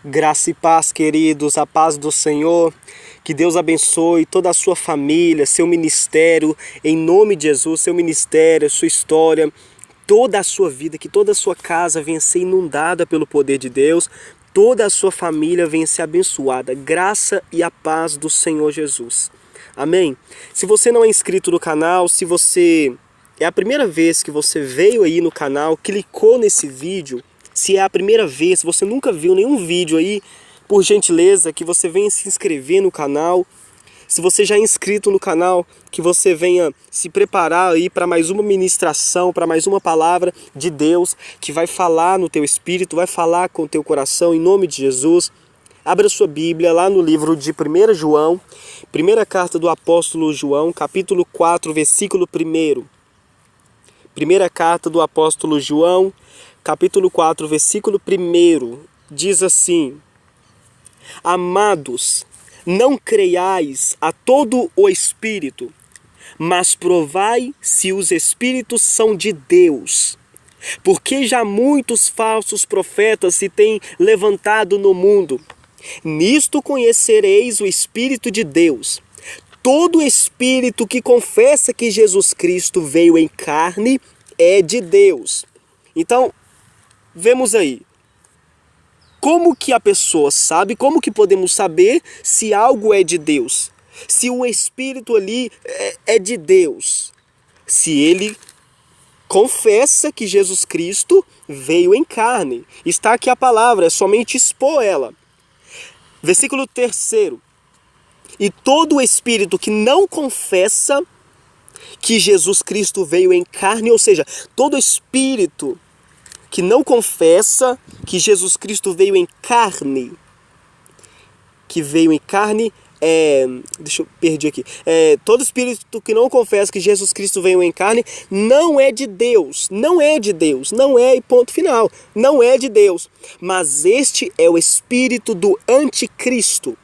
Graça e paz, queridos, a paz do Senhor. Que Deus abençoe toda a sua família, seu ministério, em nome de Jesus, seu ministério, sua história, toda a sua vida, que toda a sua casa venha ser inundada pelo poder de Deus, toda a sua família venha ser abençoada. Graça e a paz do Senhor Jesus. Amém? Se você não é inscrito no canal, se você é a primeira vez que você veio aí no canal, clicou nesse vídeo, se é a primeira vez, se você nunca viu nenhum vídeo aí, por gentileza, que você venha se inscrever no canal. Se você já é inscrito no canal, que você venha se preparar aí para mais uma ministração, para mais uma palavra de Deus, que vai falar no teu espírito, vai falar com o teu coração, em nome de Jesus. Abra sua Bíblia lá no livro de 1 João, primeira carta do apóstolo João, capítulo 4, versículo 1. Primeira carta do apóstolo João, capítulo 4, versículo 1, diz assim: Amados, não creiais a todo o Espírito, mas provai se os Espíritos são de Deus. Porque já muitos falsos profetas se têm levantado no mundo. Nisto conhecereis o Espírito de Deus. Todo espírito que confessa que Jesus Cristo veio em carne é de Deus. Então, vemos aí. Como que a pessoa sabe, como que podemos saber se algo é de Deus? Se o Espírito ali é de Deus. Se ele confessa que Jesus Cristo veio em carne. Está aqui a palavra, é somente expor ela. Versículo 3. E todo espírito que não confessa que Jesus Cristo veio em carne, ou seja, todo espírito que não confessa que Jesus Cristo veio em carne, todo espírito que não confessa que Jesus Cristo veio em carne não é de Deus, não é de Deus, não é, e ponto final, não é de Deus. Mas este é o espírito do anticristo,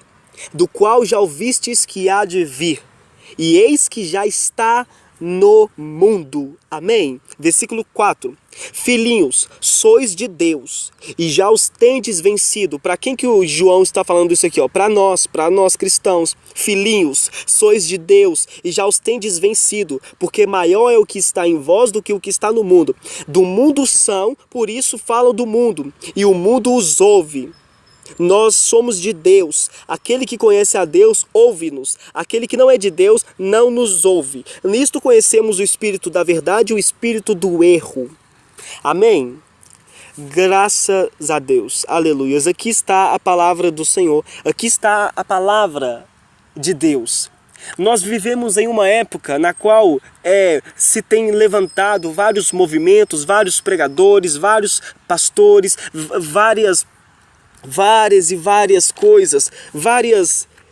do qual já ouvistes que há de vir, e eis que já está no mundo. Amém? Versículo 4. Filhinhos, sois de Deus e já os tendes vencido. Para quem que o João está falando isso aqui? Para nós cristãos. Filhinhos, sois de Deus e já os tendes vencido, porque maior é o que está em vós do que o que está no mundo. Do mundo são, por isso falam do mundo, e o mundo os ouve. Nós somos de Deus. Aquele que conhece a Deus, ouve-nos. Aquele que não é de Deus, não nos ouve. Nisto conhecemos o espírito da verdade e o espírito do erro. Amém? Graças a Deus. Aleluias. Aqui está a palavra do Senhor. Aqui está a palavra de Deus. Nós vivemos em uma época na qual se tem levantado vários movimentos, vários pregadores, vários pastores, várias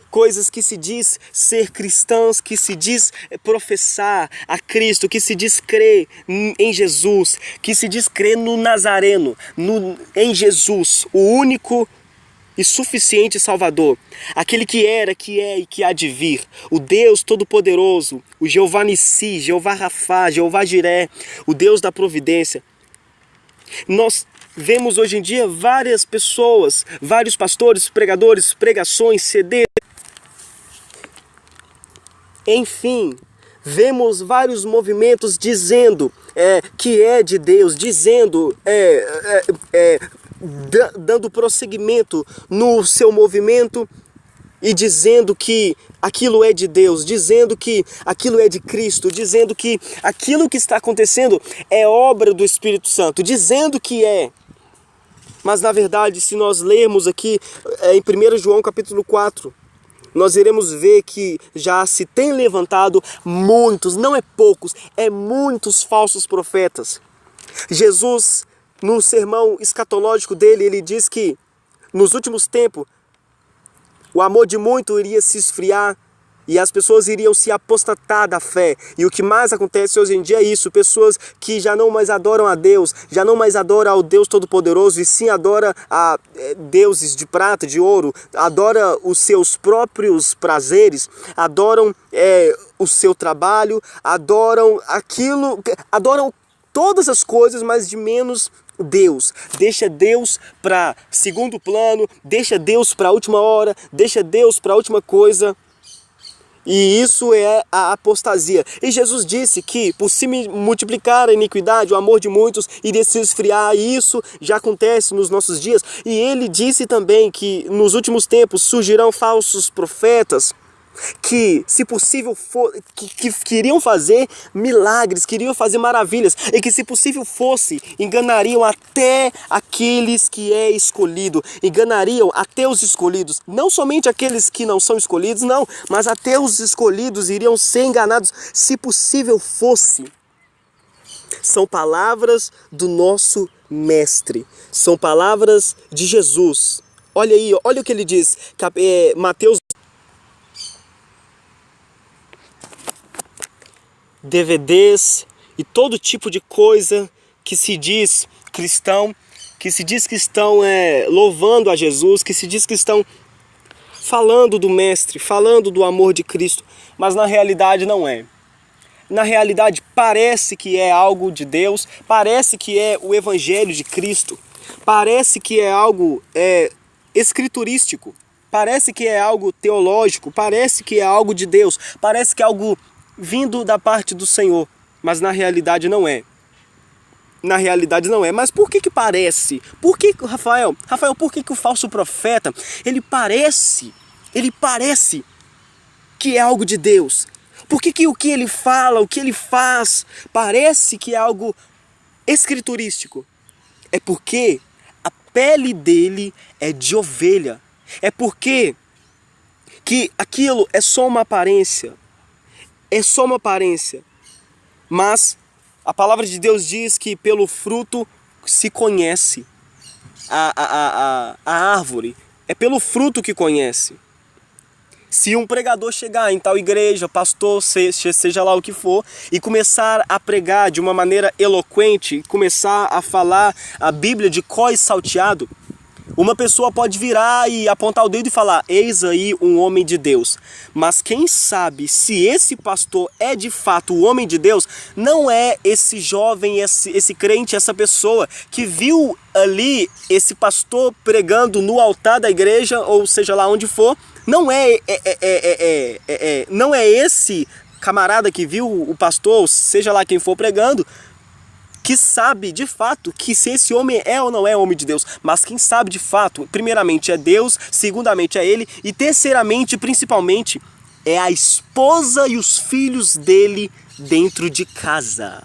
coisas que se diz ser cristãos, que se diz professar a Cristo, que se diz crer em Jesus, que se diz crer no Nazareno, em Jesus, o único e suficiente Salvador, aquele que era, que é e que há de vir, o Deus Todo-Poderoso, o Jeová Nissi, Jeová Rafá, Jeová Jiré, o Deus da providência. Nós vemos hoje em dia várias pessoas, vários pastores, pregadores, pregações, CD. Enfim, vemos vários movimentos dizendo que é de Deus, dizendo, dando prosseguimento no seu movimento e dizendo que aquilo é de Deus, dizendo que aquilo é de Cristo, dizendo que aquilo que está acontecendo é obra do Espírito Santo, dizendo que é. Mas na verdade, se nós lermos aqui em 1 João capítulo 4, nós iremos ver que já se tem levantado muitos, não é poucos, é muitos falsos profetas. Jesus, no sermão escatológico dele, ele diz que nos últimos tempos o amor de muito iria se esfriar e as pessoas iriam se apostatar da fé. E o que mais acontece hoje em dia é isso. Pessoas que já não mais adoram a Deus, já não mais adoram ao Deus Todo-Poderoso, e sim adoram a deuses de prata, de ouro, adoram os seus próprios prazeres, adoram o seu trabalho, adoram aquilo, adoram todas as coisas, mas de menos Deus. Deixa Deus para segundo plano, deixa Deus para a última hora, deixa Deus para a última coisa. E isso é a apostasia. E Jesus disse que por se multiplicar a iniquidade, o amor de muitos iria se esfriar. E isso já acontece nos nossos dias. E ele disse também que nos últimos tempos surgirão falsos profetas que, se possível, que queriam fazer milagres, queriam fazer maravilhas, e que, se possível fosse, enganariam até aqueles que é escolhido, enganariam até os escolhidos, não somente aqueles que não são escolhidos, não, mas até os escolhidos iriam ser enganados, se possível fosse. São palavras do nosso Mestre, são palavras de Jesus. Olha aí, olha o que ele diz, Mateus. DVDs e todo tipo de coisa que se diz cristão, que se diz que estão louvando a Jesus, que se diz que estão falando do Mestre, falando do amor de Cristo, mas na realidade não é. Na realidade parece que é algo de Deus, parece que é o Evangelho de Cristo, parece que é algo escriturístico, parece que é algo teológico, parece que é algo de Deus, parece que é algo vindo da parte do Senhor, mas na realidade não é. Na realidade não é. Mas por que parece? Por que, Rafael, por que o falso profeta, ele parece que é algo de Deus? Por que o que ele fala, o que ele faz, parece que é algo escriturístico? É porque a pele dele é de ovelha. É porque que aquilo é só uma aparência. É só uma aparência, mas a palavra de Deus diz que pelo fruto se conhece a árvore, é pelo fruto que conhece. Se um pregador chegar em tal igreja, pastor, seja lá o que for, e começar a pregar de uma maneira eloquente, começar a falar a Bíblia de cós salteado, uma pessoa pode virar e apontar o dedo e falar: eis aí um homem de Deus. Mas quem sabe se esse pastor é de fato o homem de Deus, não é esse jovem, esse crente, essa pessoa que viu ali esse pastor pregando no altar da igreja, ou seja lá onde for, não é esse camarada que viu o pastor, seja lá quem for pregando, que sabe de fato que se esse homem é ou não é homem de Deus. Mas quem sabe de fato, primeiramente é Deus, segundamente é ele, e terceiramente, principalmente, é a esposa e os filhos dele dentro de casa.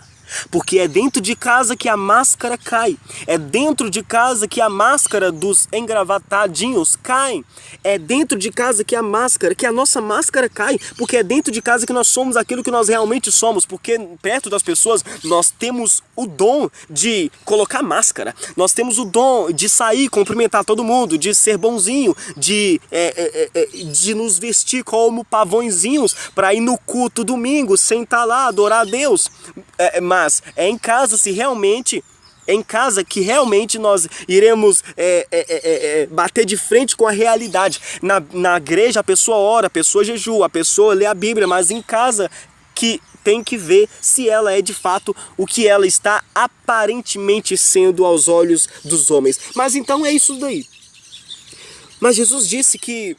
Porque é dentro de casa que a máscara cai. É dentro de casa que a máscara dos engravatadinhos cai. É dentro de casa que a nossa máscara cai. Porque é dentro de casa que nós somos aquilo que nós realmente somos. Porque perto das pessoas nós temos o dom de colocar máscara. Nós temos o dom de sair, cumprimentar todo mundo, de ser bonzinho, de nos vestir como pavõezinhos para ir no culto domingo, sentar lá, adorar a Deus. Mas é em casa que realmente nós iremos bater de frente com a realidade. Na igreja a pessoa ora, a pessoa jejua, a pessoa lê a Bíblia, mas em casa que tem que ver se ela é de fato o que ela está aparentemente sendo aos olhos dos homens. Mas então é isso daí. Mas Jesus disse que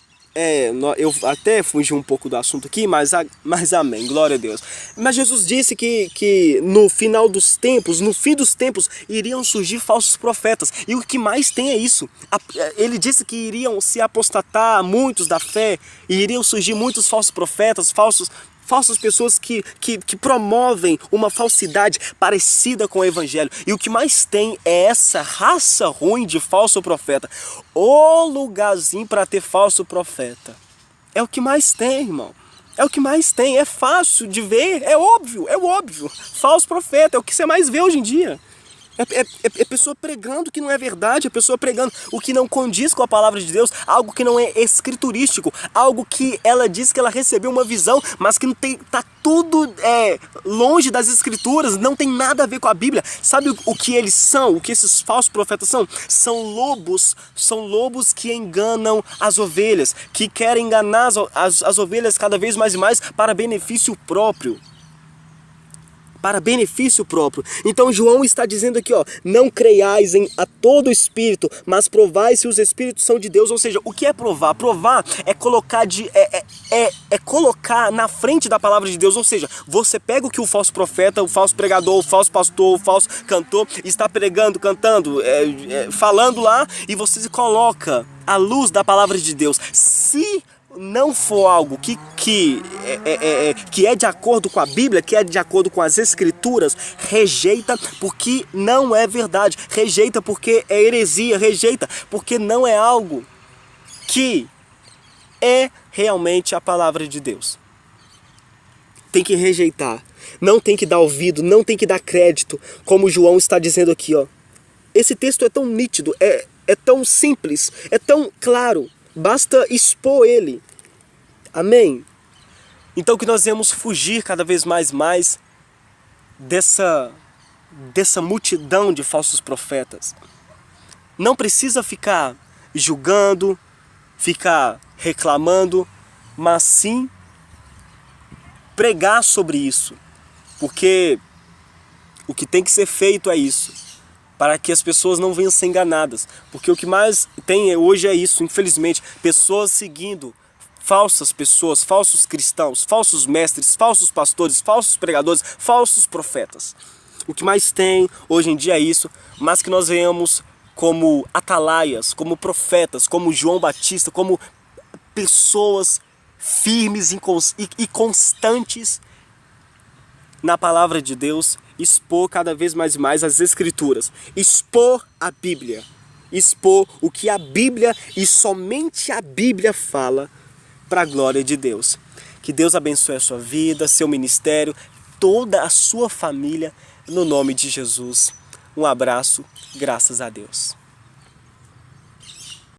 eu até fugi um pouco do assunto aqui, mas amém, glória a Deus. Mas Jesus disse que no final dos tempos, no fim dos tempos, iriam surgir falsos profetas. E o que mais tem é isso. Ele disse que iriam se apostatar muitos da fé, e iriam surgir muitos falsos profetas, falsas pessoas que promovem uma falsidade parecida com o evangelho. E o que mais tem é essa raça ruim de falso profeta. Ô lugarzinho para ter falso profeta. É o que mais tem, irmão. É o que mais tem. É fácil de ver, é óbvio. Falso profeta é o que você mais vê hoje em dia. É pessoa pregando o que não é verdade, é pessoa pregando o que não condiz com a palavra de Deus, algo que não é escriturístico, algo que ela diz que ela recebeu uma visão, mas que não tem, tá tudo longe das escrituras, não tem nada a ver com a Bíblia. Sabe o que eles são, o que esses falsos profetas são? São lobos que enganam as ovelhas, que querem enganar as ovelhas cada vez mais e mais para benefício próprio. para benefício próprio. Então João está dizendo aqui, ó, não creiais a todo espírito, mas provai se os espíritos são de Deus. Ou seja, o que é provar? Provar é colocar colocar na frente da palavra de Deus. Ou seja, você pega o que o falso profeta, o falso pregador, o falso pastor, o falso cantor está pregando, cantando, falando lá, e você se coloca à luz da palavra de Deus. Se não for algo que é de acordo com a Bíblia, que é de acordo com as Escrituras, rejeita porque não é verdade, rejeita porque é heresia, rejeita porque não é algo que é realmente a palavra de Deus. Tem que rejeitar, não tem que dar ouvido, não tem que dar crédito, como João está dizendo aqui, ó. Esse texto é tão nítido, é tão simples, é tão claro, basta expor ele. Amém? Então que nós devemos fugir cada vez mais dessa multidão de falsos profetas. Não precisa ficar julgando, ficar reclamando, mas sim pregar sobre isso. Porque o que tem que ser feito é isso, para que as pessoas não venham ser enganadas. Porque o que mais tem hoje é isso, infelizmente, pessoas seguindo falsas pessoas, falsos cristãos, falsos mestres, falsos pastores, falsos pregadores, falsos profetas. O que mais tem hoje em dia é isso, mas que nós venhamos como atalaias, como profetas, como João Batista, como pessoas firmes e constantes na palavra de Deus, expor cada vez mais as Escrituras, expor a Bíblia, expor o que a Bíblia e somente a Bíblia fala, para a glória de Deus. Que Deus abençoe a sua vida, seu ministério, toda a sua família, no nome de Jesus. Um abraço, graças a Deus.